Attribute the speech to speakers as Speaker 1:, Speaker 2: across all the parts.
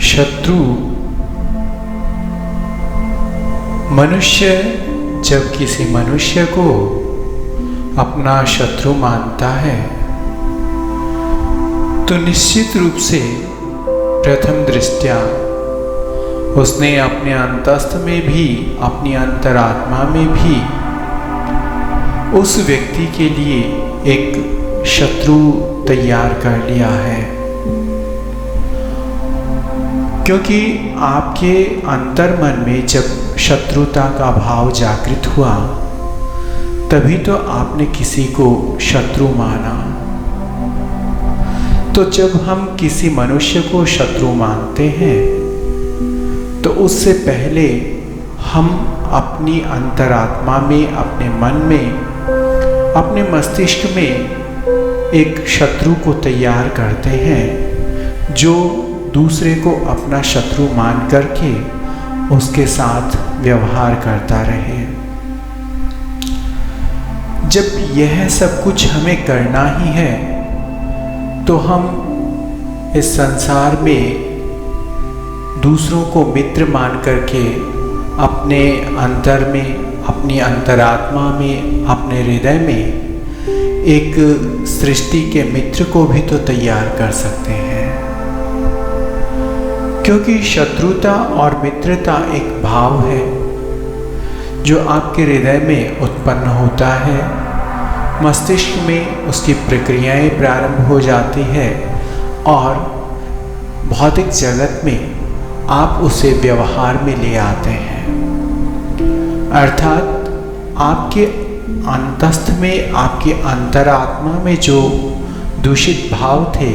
Speaker 1: शत्रु मनुष्य जब किसी मनुष्य को अपना शत्रु मानता है तो निश्चित रूप से प्रथम दृष्टया उसने अपने अंतस्थ में भी, अपनी अंतरात्मा में भी उस व्यक्ति के लिए एक शत्रु तैयार कर लिया है। क्योंकि आपके अंतर मन में जब शत्रुता का भाव जागृत हुआ तभी तो आपने किसी को शत्रु माना। तो जब हम किसी मनुष्य को शत्रु मानते हैं तो उससे पहले हम अपनी अंतरात्मा में, अपने मन में, अपने मस्तिष्क में एक शत्रु को तैयार करते हैं जो दूसरे को अपना शत्रु मान करके उसके साथ व्यवहार करता रहे। जब यह सब कुछ हमें करना ही है तो हम इस संसार में दूसरों को मित्र मान करके अपने अंतर में, अपनी अंतरात्मा में, अपने हृदय में एक सृष्टि के मित्र को भी तो तैयार कर सकते हैं। क्योंकि शत्रुता और मित्रता एक भाव है जो आपके हृदय में उत्पन्न होता है, मस्तिष्क में उसकी प्रक्रियाएं प्रारंभ हो जाती है और भौतिक जगत में आप उसे व्यवहार में ले आते हैं। अर्थात आपके अंतस्थ में, आपके अंतरात्मा में जो दूषित भाव थे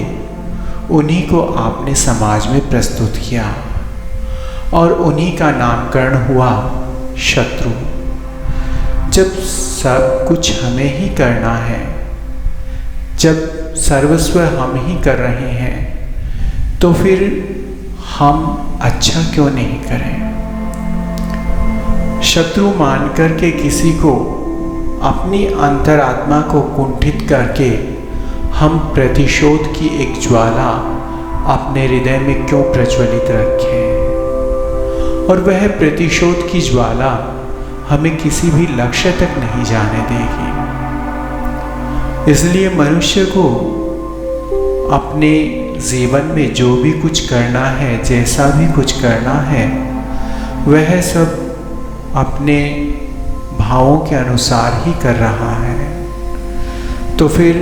Speaker 1: उन्हीं को आपने समाज में प्रस्तुत किया और उन्हीं का नामकरण हुआ शत्रु। जब सब कुछ हमें ही करना है, जब सर्वस्व हम ही कर रहे हैं तो फिर हम अच्छा क्यों नहीं करें। शत्रु मान करके किसी को, अपनी अंतरात्मा को कुंठित करके हम प्रतिशोध की एक ज्वाला अपने हृदय में क्यों प्रज्वलित रखें। और वह प्रतिशोध की ज्वाला हमें किसी भी लक्ष्य तक नहीं जाने देगी। इसलिए मनुष्य को अपने जीवन में जो भी कुछ करना है, जैसा भी कुछ करना है, वह सब अपने भावों के अनुसार ही कर रहा है। तो फिर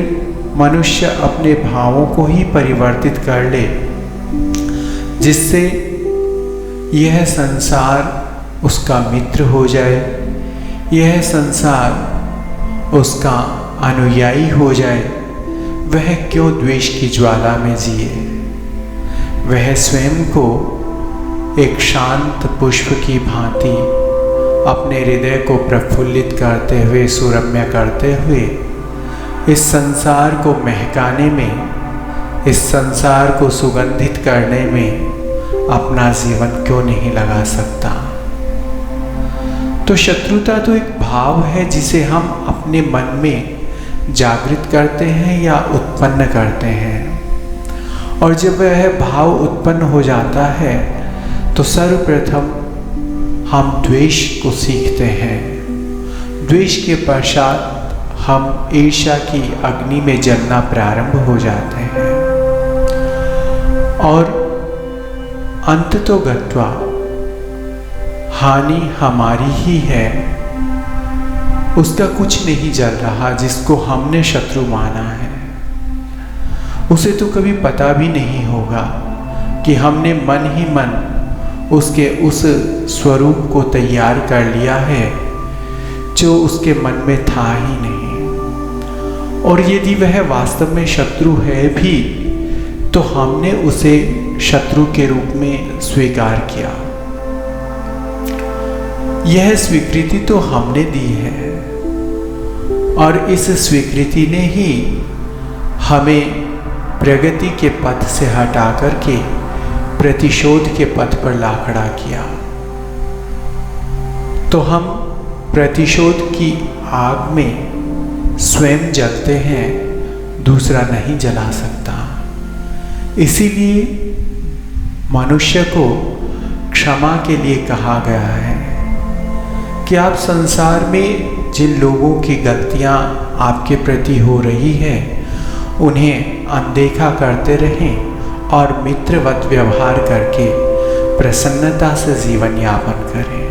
Speaker 1: मनुष्य अपने भावों को ही परिवर्तित कर ले जिससे यह संसार उसका मित्र हो जाए, यह संसार उसका अनुयायी हो जाए। वह क्यों द्वेष की ज्वाला में जिए। वह स्वयं को एक शांत पुष्प की भांति अपने हृदय को प्रफुल्लित करते हुए, सुरम्य करते हुए इस संसार को महकाने में, इस संसार को सुगंधित करने में अपना जीवन क्यों नहीं लगा सकता। तो शत्रुता तो एक भाव है जिसे हम अपने मन में जागृत करते हैं या उत्पन्न करते हैं। और जब वह भाव उत्पन्न हो जाता है तो सर्वप्रथम हम द्वेष को सीखते हैं। द्वेष के पश्चात हम ईर्ष्या की अग्नि में जलना प्रारंभ हो जाते हैं और अंततो गत्वा हानि हमारी ही है। उसका कुछ नहीं जल रहा जिसको हमने शत्रु माना है। उसे तो कभी पता भी नहीं होगा कि हमने मन ही मन उसके उस स्वरूप को तैयार कर लिया है जो उसके मन में था ही नहीं। और यदि वह वास्तव में शत्रु है भी तो हमने उसे शत्रु के रूप में स्वीकार किया। यह स्वीकृति तो हमने दी है और इस स्वीकृति ने ही हमें प्रगति के पथ से हटा करके प्रतिशोध के पथ पर ला खड़ा किया। तो हम प्रतिशोध की आग में स्वयं जलते हैं, दूसरा नहीं जला सकता। इसीलिए मनुष्य को क्षमा के लिए कहा गया है कि आप संसार में जिन लोगों की गलतियां आपके प्रति हो रही है उन्हें अनदेखा करते रहें और मित्रवत व्यवहार करके प्रसन्नता से जीवन यापन करें।